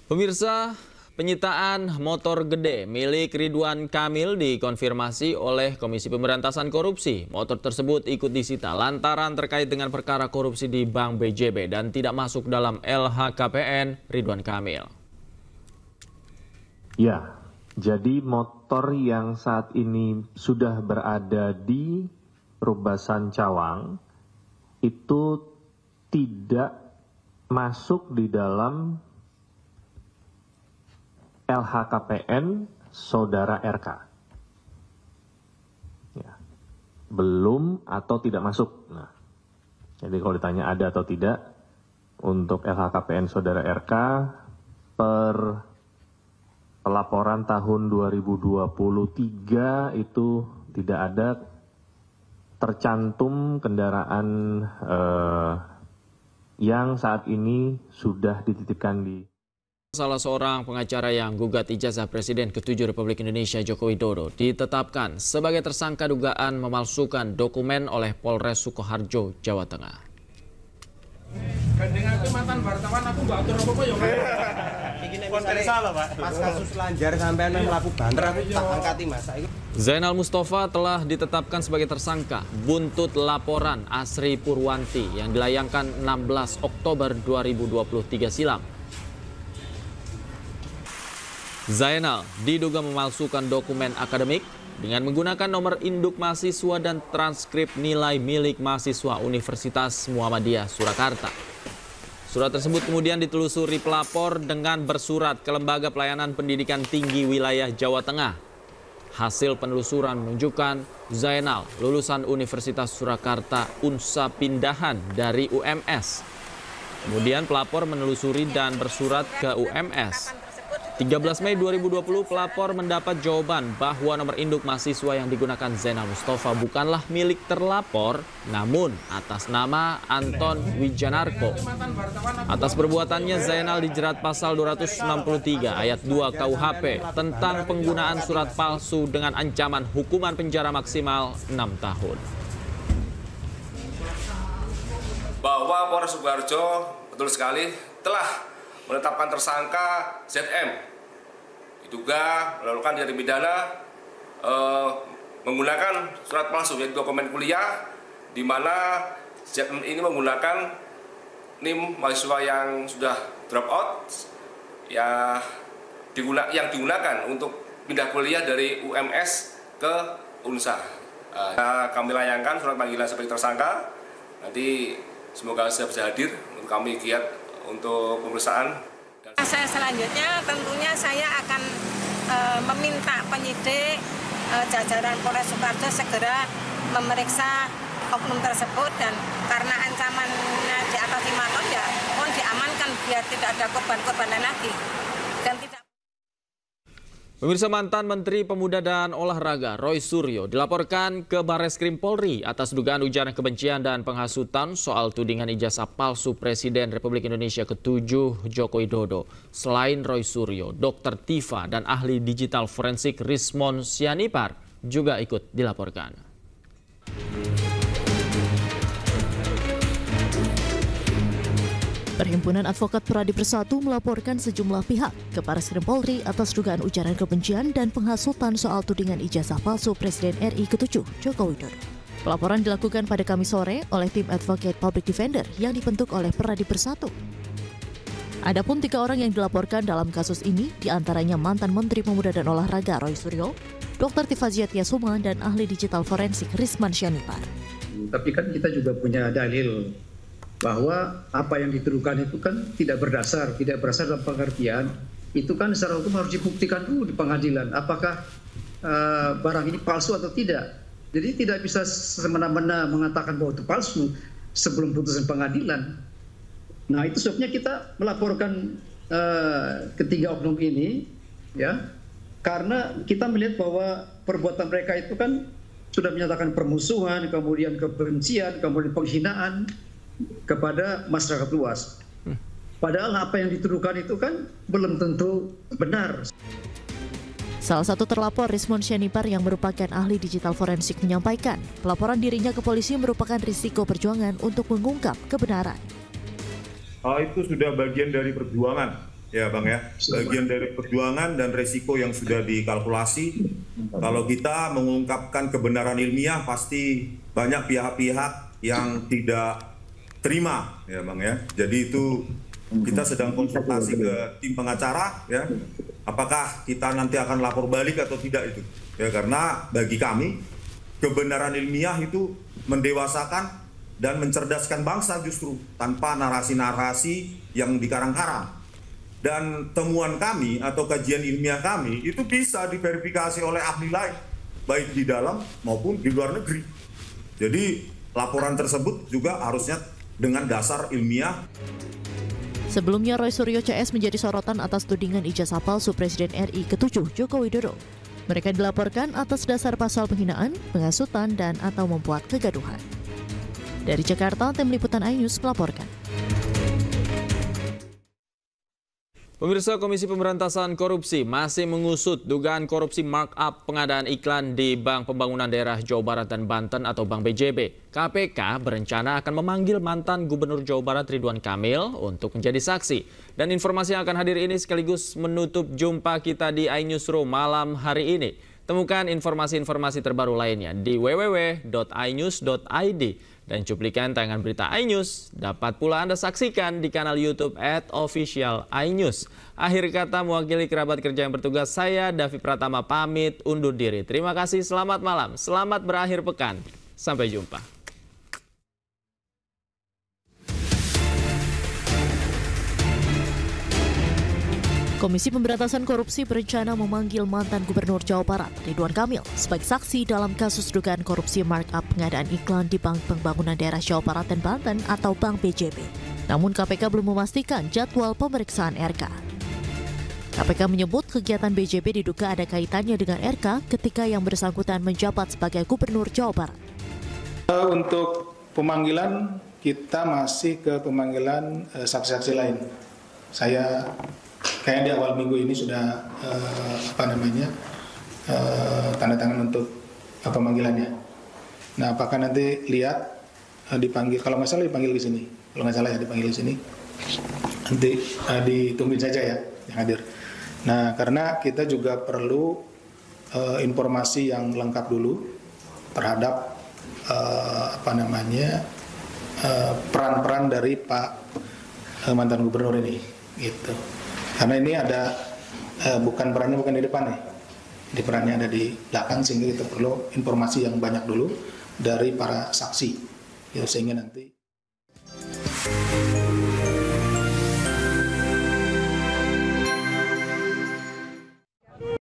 Pemirsa, penyitaan motor gede milik Ridwan Kamil dikonfirmasi oleh Komisi Pemberantasan Korupsi. Motor tersebut ikut disita lantaran terkait dengan perkara korupsi di Bank BJB dan tidak masuk dalam LHKPN Ridwan Kamil. Ya, jadi motor yang saat ini sudah berada di Rubasan Cawang itu tidak masuk di dalam LHKPN Saudara RK. Ya. Belum atau tidak masuk. Nah, jadi kalau ditanya ada atau tidak, untuk LHKPN Saudara RK per pelaporan tahun 2023 itu tidak ada tercantum kendaraan yang saat ini sudah dititipkan di. Salah seorang pengacara yang gugat ijazah Presiden ke-7 Republik Indonesia Joko Widodo ditetapkan sebagai tersangka dugaan memalsukan dokumen oleh Polres Sukoharjo, Jawa Tengah. Gandeng aku mantan wartawan, aku mbak atur apa ya, Pak? Ini salah, Pak. Pas kasus Lanjar sampai melaku banter aku tak angkati Mas. Zainal Mustafa telah ditetapkan sebagai tersangka buntut laporan Asri Purwanti yang dilayangkan 16 Oktober 2023 silam. Zainal diduga memalsukan dokumen akademik dengan menggunakan nomor induk mahasiswa dan transkrip nilai milik mahasiswa Universitas Muhammadiyah Surakarta. Surat tersebut kemudian ditelusuri pelapor dengan bersurat ke Lembaga Pelayanan Pendidikan Tinggi Wilayah Jawa Tengah. Hasil penelusuran menunjukkan Zainal lulusan Universitas Surakarta Unsa pindahan dari UMS. Kemudian pelapor menelusuri dan bersurat ke UMS. 13 Mei 2020 pelapor mendapat jawaban bahwa nomor induk mahasiswa yang digunakan Zainal Mustafa bukanlah milik terlapor, namun atas nama Anton Wijanarko. Atas perbuatannya Zainal dijerat pasal 263 ayat 2 KUHP tentang penggunaan surat palsu dengan ancaman hukuman penjara maksimal 6 tahun. Bahwa Polres Sukoharjo betul sekali telah menetapkan tersangka ZM diduga melakukan tindak pidana menggunakan surat palsu yaitu dokumen kuliah, di mana ZM ini menggunakan NIM mahasiswa yang sudah drop out yang digunakan untuk pindah kuliah dari UMS ke UNSA. Kami layangkan surat panggilan sebagai tersangka. Nanti semoga saya bisa hadir untuk kami giat untuk pemeriksaan. Saya selanjutnya tentunya saya akan meminta penyidik jajaran Polres Sukoharjo segera memeriksa oknum tersebut, dan karena ancamannya di atas 5 tahun ya mohon diamankan biar tidak ada korban-korban lagi dan tidak. Pemirsa, mantan Menteri Pemuda dan Olahraga Roy Suryo dilaporkan ke Barreskrim Polri atas dugaan ujaran kebencian dan penghasutan soal tudingan ijazah palsu Presiden Republik Indonesia ke-7 Joko Widodo. Selain Roy Suryo, Dr. Tifa dan ahli digital forensik Rismon Sianipar juga ikut dilaporkan. Perhimpunan Advokat Pradi Bersatu melaporkan sejumlah pihak ke Barreskrim Polri atas dugaan ujaran kebencian dan penghasutan soal tudingan ijazah palsu Presiden RI ke-7 Joko Widodo. Pelaporan dilakukan pada Kamis sore oleh tim Advocate Public Defender yang dibentuk oleh Pradi Bersatu. Adapun 3 orang yang dilaporkan dalam kasus ini diantaranya mantan Menteri Pemuda dan Olahraga Roy Suryo, Dr. Tifa Ziatiasuma, dan ahli digital forensik Risman Sianipar. Tapi kan kita juga punya dalil bahwa apa yang dituduhkan itu kan tidak berasal dalam pengertian itu kan secara hukum harus dibuktikan dulu di pengadilan apakah barang ini palsu atau tidak. Jadi tidak bisa semena-mena mengatakan bahwa itu palsu sebelum putusan pengadilan. Nah, itu sebabnya kita melaporkan ketiga oknum ini, ya, karena kita melihat bahwa perbuatan mereka itu kan sudah menyatakan permusuhan, kemudian kebencian, kemudian penghinaan kepada masyarakat luas. Padahal apa yang dituduhkan itu kan belum tentu benar. Salah satu terlapor, Rismon Sianipar, yang merupakan ahli digital forensik, menyampaikan pelaporan dirinya ke polisi merupakan risiko perjuangan untuk mengungkap kebenaran. Hal itu sudah bagian dari perjuangan ya Bang ya, bagian dari perjuangan dan resiko yang sudah dikalkulasi. Kalau kita mengungkapkan kebenaran ilmiah, pasti banyak pihak-pihak yang tidak terima, ya Bang ya. Jadi itu kita sedang konsultasi ke tim pengacara, ya. Apakah kita nanti akan lapor balik atau tidak itu? Ya, karena bagi kami kebenaran ilmiah itu mendewasakan dan mencerdaskan bangsa justru tanpa narasi-narasi yang dikarang-karang. Dan temuan kami atau kajian ilmiah kami itu bisa diverifikasi oleh ahli lain, baik di dalam maupun di luar negeri. Jadi laporan tersebut juga harusnya dengan dasar ilmiah. Sebelumnya, Roy Suryo CS menjadi sorotan atas tudingan ijazah palsu Presiden RI ke-7 Joko Widodo. Mereka dilaporkan atas dasar pasal penghinaan, penghasutan, dan atau membuat kegaduhan. Dari Jakarta, Tim Liputan iNews melaporkan. Pemirsa, Komisi Pemberantasan Korupsi masih mengusut dugaan korupsi markup pengadaan iklan di Bank Pembangunan Daerah Jawa Barat dan Banten atau Bank BJB. KPK berencana akan memanggil mantan Gubernur Jawa Barat Ridwan Kamil untuk menjadi saksi. Dan informasi yang akan hadir ini sekaligus menutup jumpa kita di iNewsroom malam hari ini. Temukan informasi-informasi terbaru lainnya di www.inews.id. Dan cuplikan tayangan berita iNews dapat pula Anda saksikan di kanal YouTube @official iNews. Akhir kata, mewakili kerabat kerja yang bertugas, saya Davi Pratama pamit undur diri. Terima kasih, selamat malam, selamat berakhir pekan. Sampai jumpa. Komisi Pemberantasan Korupsi berencana memanggil mantan Gubernur Jawa Barat Ridwan Kamil sebagai saksi dalam kasus dugaan korupsi markup pengadaan iklan di Bank Pembangunan Daerah Jawa Barat dan Banten atau Bank BJB. Namun KPK belum memastikan jadwal pemeriksaan RK. KPK menyebut kegiatan BJB diduga ada kaitannya dengan RK ketika yang bersangkutan menjabat sebagai Gubernur Jawa Barat. Untuk pemanggilan, kita masih ke pemanggilan saksi-saksi lain. Saya kayaknya di awal minggu ini sudah tanda tangan untuk pemanggilannya. Nah, apakah nanti lihat dipanggil? Kalau nggak salah dipanggil ke sini. Kalau nggak salah ya dipanggil ke sini. Nanti ditungguin saja ya yang hadir. Nah, karena kita juga perlu informasi yang lengkap dulu terhadap peran-peran dari Pak mantan Gubernur ini, gitu. Karena ini ada perannya bukan di depan nih, di perannya ada di belakang, sehingga kita perlu informasi yang banyak dulu dari para saksi, ya, sehingga nanti